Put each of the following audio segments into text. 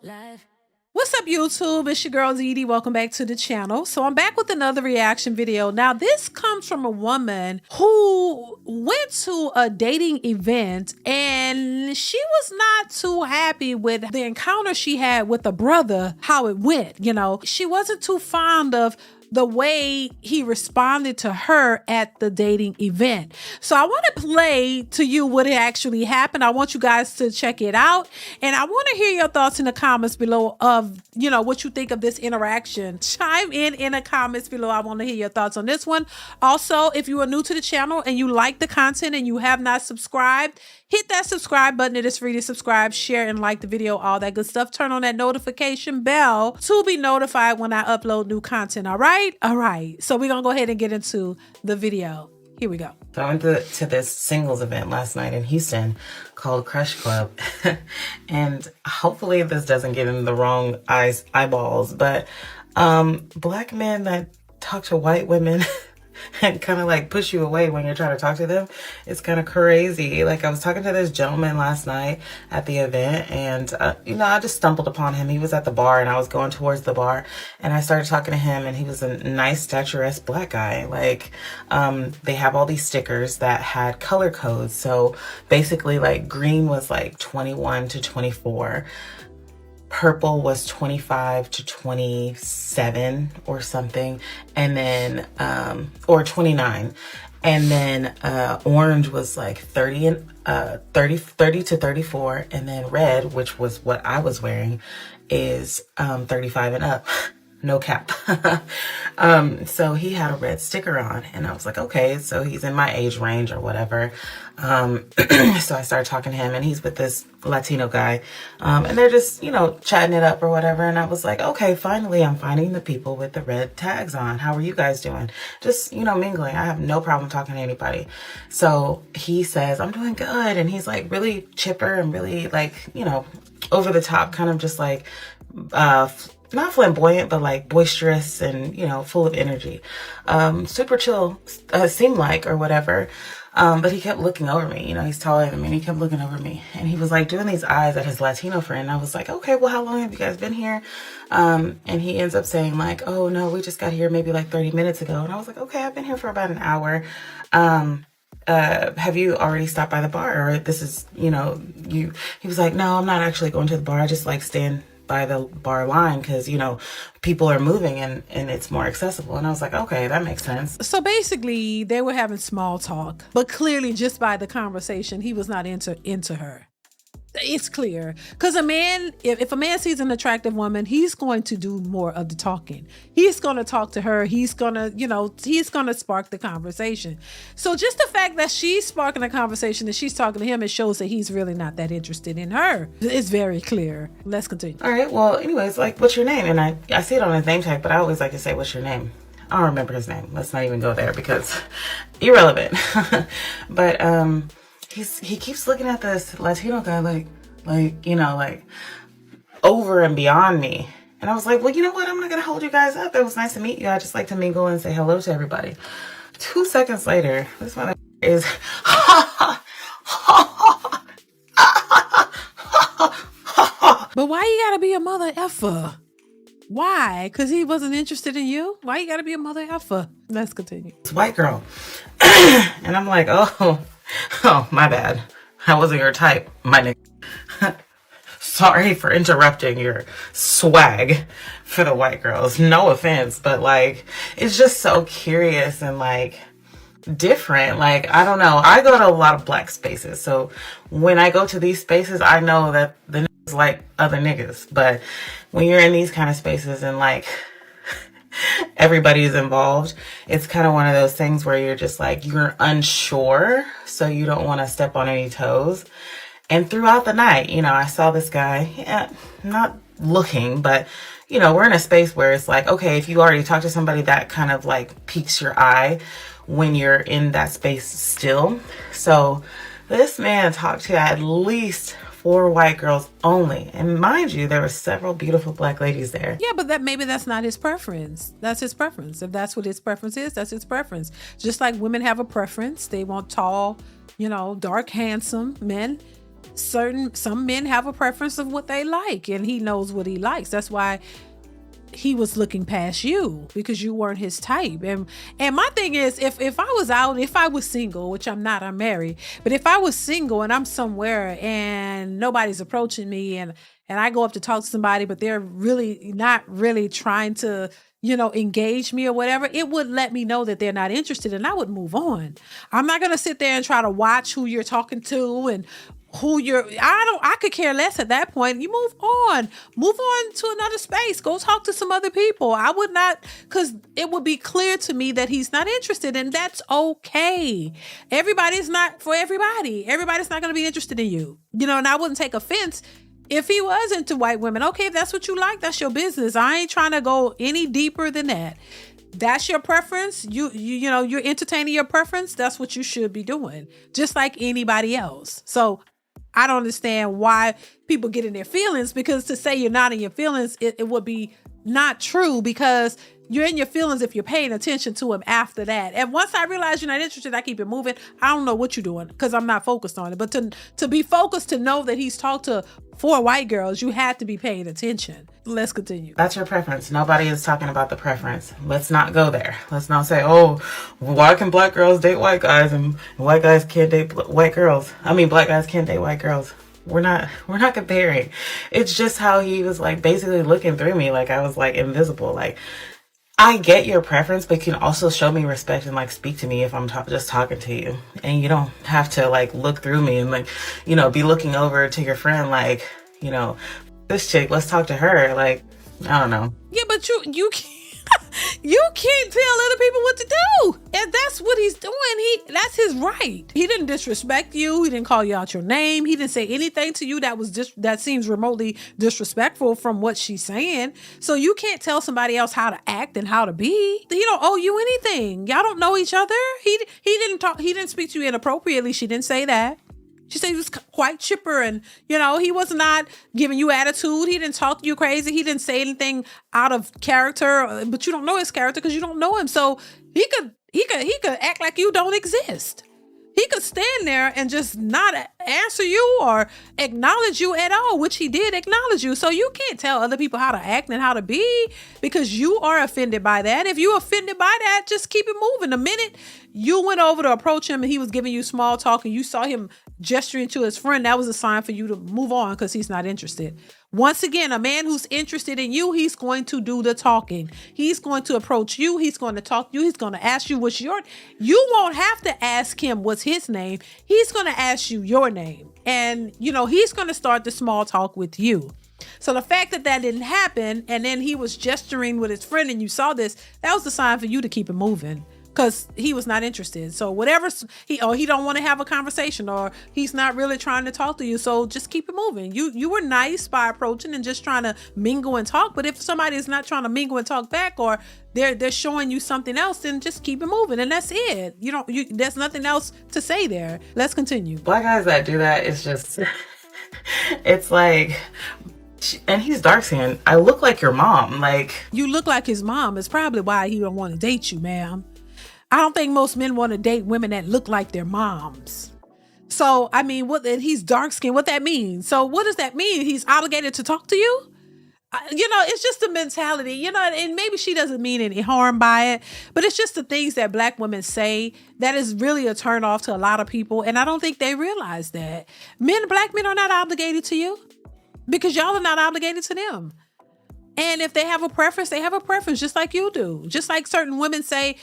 Live. What's up, YouTube? It's your girl DeeDee. Welcome back to the channel. So I'm back with another reaction video. Now this comes from a woman who went to a dating event and she was not too happy with the encounter she had with a brother, how it went. You know, she wasn't too fond of the way he responded to her at the dating event. So I want to play to you what it actually happened. I want you guys to check it out. And I want to hear your thoughts in the comments below of, you know, what you think of this interaction. Chime in the comments below. I want to hear your thoughts on this one. Also, if you are new to the channel and you like the content and you have not subscribed, hit that subscribe button. It is free to subscribe, share, and like the video, all that good stuff. Turn on that notification bell to be notified when I upload new content. All right? All right. So we're going to go ahead and get into the video. Here we go. So I went to this singles event last night in Houston called Crush Club. And hopefully this doesn't get in the wrong eyeballs, but black men that talk to white women and kind of like push you away when you're trying to talk to them, it's kind of crazy. Like, I was talking to this gentleman last night at the event, and you know, I just stumbled upon him. He was at the bar and I was going towards the bar, and I started talking to him, and he was a nice statuesque black guy. Like, they have all these stickers that had color codes. So basically, like, green was like 21 to 24. Purple was 25 to 27 or something, and then or 29, and then orange was like 30 and 30 to 34, and then red, which was what I was wearing, is 35 and up. No cap. So he had a red sticker on, and I was like, okay, so he's in my age range or whatever. So I started talking to him, and he's with this Latino guy, and they're just, you know, chatting it up or whatever. And I was like, okay, finally I'm finding the people with the red tags on. How are you guys doing? Just, you know, mingling. I have no problem talking to anybody. So he says, I'm doing good. And he's like really chipper and really, like, you know, over the top, kind of just like, not flamboyant, but like boisterous and, you know, full of energy. Super chill, seemed like, or whatever. But he kept looking over me. You know, he's taller than me, and he kept looking over me. And he was like doing these eyes at his Latino friend. I was like, okay, well, how long have you guys been here? And he ends up saying like, oh no, we just got here maybe like 30 minutes ago. And I was like, okay, I've been here for about an hour. Have you already stopped by the bar? Or this is, you know, he was like, no, I'm not actually going to the bar. I just like staying by the bar line because, you know, people are moving and it's more accessible. And I was like, okay, that makes sense. So basically they were having small talk, but clearly just by the conversation, he was not into her. It's clear, because a man, if a man sees an attractive woman, he's going to do more of the talking. He's going to talk to her. He's going to, you know, he's going to spark the conversation. So just the fact that she's sparking a conversation and she's talking to him, it shows that he's really not that interested in her. It's very clear. Let's continue. All right. Well, anyways, like, what's your name? And I see it on his name tag, but I always like to say, what's your name? I don't remember his name. Let's not even go there because irrelevant. But, he keeps looking at this Latino guy like, you know, like over and beyond me. And I was like, well, you know what? I'm not going to hold you guys up. It was nice to meet you. I just like to mingle and say hello to everybody. 2 seconds later, this mother is, but why you gotta be a mother effer? Why? Because he wasn't interested in you? Why you gotta be a mother effer? Let's continue. It's white girl. And I'm like, oh, my bad. I wasn't your type, my nigga. Sorry for interrupting your swag for the white girls. No offense, but like, it's just so curious and like different. Like, I don't know. I go to a lot of black spaces. So when I go to these spaces, I know that the niggas like other niggas. But when you're in these kind of spaces and like everybody's involved, it's kind of one of those things where you're just like, you're unsure, so you don't want to step on any toes. And throughout the night, you know, I saw this guy, not looking, but, you know, we're in a space where it's like, okay, if you already talk to somebody, that kind of like piques your eye when you're in that space still. So this man talked to at least 4 white girls only. And mind you, there were several beautiful black ladies there. Yeah, but maybe that's not his preference. That's his preference. If that's what his preference is, that's his preference. Just like women have a preference. They want tall, you know, dark, handsome men. some men have a preference of what they like, and he knows what he likes. That's why he was looking past you, because you weren't his type. And my thing is, if I was single, which I'm not, I'm married, but if I was single and I'm somewhere and nobody's approaching me, and I go up to talk to somebody, but they're really not really trying to, engage me or whatever, it would let me know that they're not interested, and I would move on. I'm not going to sit there and try to watch who you're talking to and I could care less at that point. You move on to another space, go talk to some other people. I would not, because it would be clear to me that he's not interested, and that's okay. Everybody's not for everybody. Everybody's not going to be interested in you, and I wouldn't take offense if he was into white women. Okay, if that's what you like, that's your business. I ain't trying to go any deeper than that. That's your preference. You're entertaining your preference. That's what you should be doing, just like anybody else. So I don't understand why people get in their feelings, because to say you're not in your feelings, it would be not true, because you're in your feelings if you're paying attention to him after that. And once I realize you're not interested, I keep it moving. I don't know what you're doing, because I'm not focused on it. But to be focused, to know that he's talked to 4 white girls, you have to be paying attention. Let's continue. That's your preference. Nobody is talking about the preference. Let's not go there. Let's not say, oh, why can black girls date white guys and white guys can't date white girls? I mean, black guys can't date white girls. We're not comparing. It's just how he was like basically looking through me like I was like invisible. Like, I get your preference, but you can also show me respect and like speak to me if I'm just talking to you. And you don't have to like look through me and like, be looking over to your friend like, this chick, let's talk to her. Like, I don't know. Yeah, but you can't. You can't tell other people what to do. And that's what he's doing. That's his right. He didn't disrespect you. He didn't call you out your name. He didn't say anything to you that seems remotely disrespectful from what she's saying. So you can't tell somebody else how to act and how to be. He don't owe you anything. Y'all don't know each other. He didn't speak to you inappropriately. She didn't say that. She said he was quite chipper, and, he was not giving you attitude. He didn't talk to you crazy. He didn't say anything out of character, but you don't know his character because you don't know him. So he could act like you don't exist. He could stand there and just not answer you or acknowledge you at all, which he did acknowledge you. So you can't tell other people how to act and how to be, because you are offended by that. If you're offended by that, just keep it moving. The minute you went over to approach him and he was giving you small talk and you saw him gesturing to his friend, that was a sign for you to move on, because he's not interested. Once again, a man who's interested in you, he's going to do the talking. He's going to approach you. He's going to talk to you. He's going to ask you you won't have to ask him what's his name. He's going to ask you your name. And, he's going to start the small talk with you. So the fact that didn't happen, and then he was gesturing with his friend and you saw this, that was the sign for you to keep it moving. Because he was not interested. So whatever, he don't want to have a conversation, or he's not really trying to talk to you. So just keep it moving. You were nice by approaching and just trying to mingle and talk. But if somebody is not trying to mingle and talk back, or they're showing you something else, then just keep it moving. And that's it. There's nothing else to say there. Let's continue. Black guys that do that, it's just, it's like, and he's dark skinned. I look like your mom. Like, you look like his mom. It's probably why he don't want to date you, ma'am. I don't think most men want to date women that look like their moms. So, I mean, he's dark skinned. What that means? So what does that mean? He's obligated to talk to you? It's just the mentality, and maybe she doesn't mean any harm by it, but it's just the things that black women say that is really a turn off to a lot of people. And I don't think they realize that. Black men are not obligated to you, because y'all are not obligated to them. And if they have a preference, they have a preference, just like you do. Just like certain women say,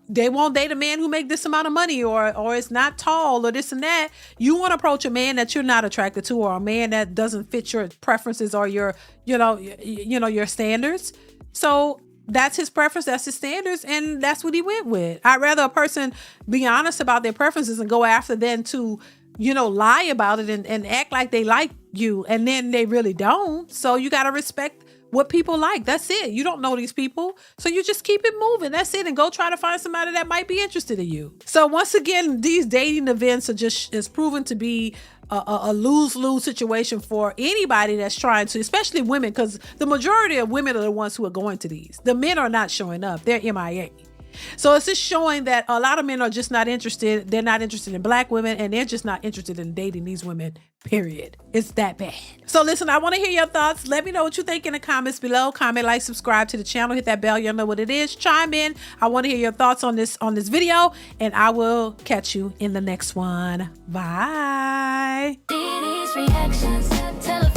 they won't date a man who make this amount of money, or is not tall, or this and that. You want to approach a man that you're not attracted to, or a man that doesn't fit your preferences or your standards. So that's his preference, that's his standards, and that's what he went with. I'd rather a person be honest about their preferences and go after them to, lie about it and act like they like you, and then they really don't. So you got to respect what people like. That's it. You don't know these people, so you just keep it moving. That's it. And go try to find somebody that might be interested in you. So once again, these dating events is proven to be a lose-lose situation for anybody that's trying to, especially women, because the majority of women are the ones who are going to these. The men are not showing up. They're MIA. So it's just showing that a lot of men are just not interested. They're not interested in black women, and they're just not interested in dating these women, period. It's that bad. So listen, I want to hear your thoughts. Let me know what you think in the comments below. Comment, like, subscribe to the channel, hit that bell. You'll know what it is. Chime in. I want to hear your thoughts on this video, and I will catch you in the next one. Bye. DeeDeesReactions.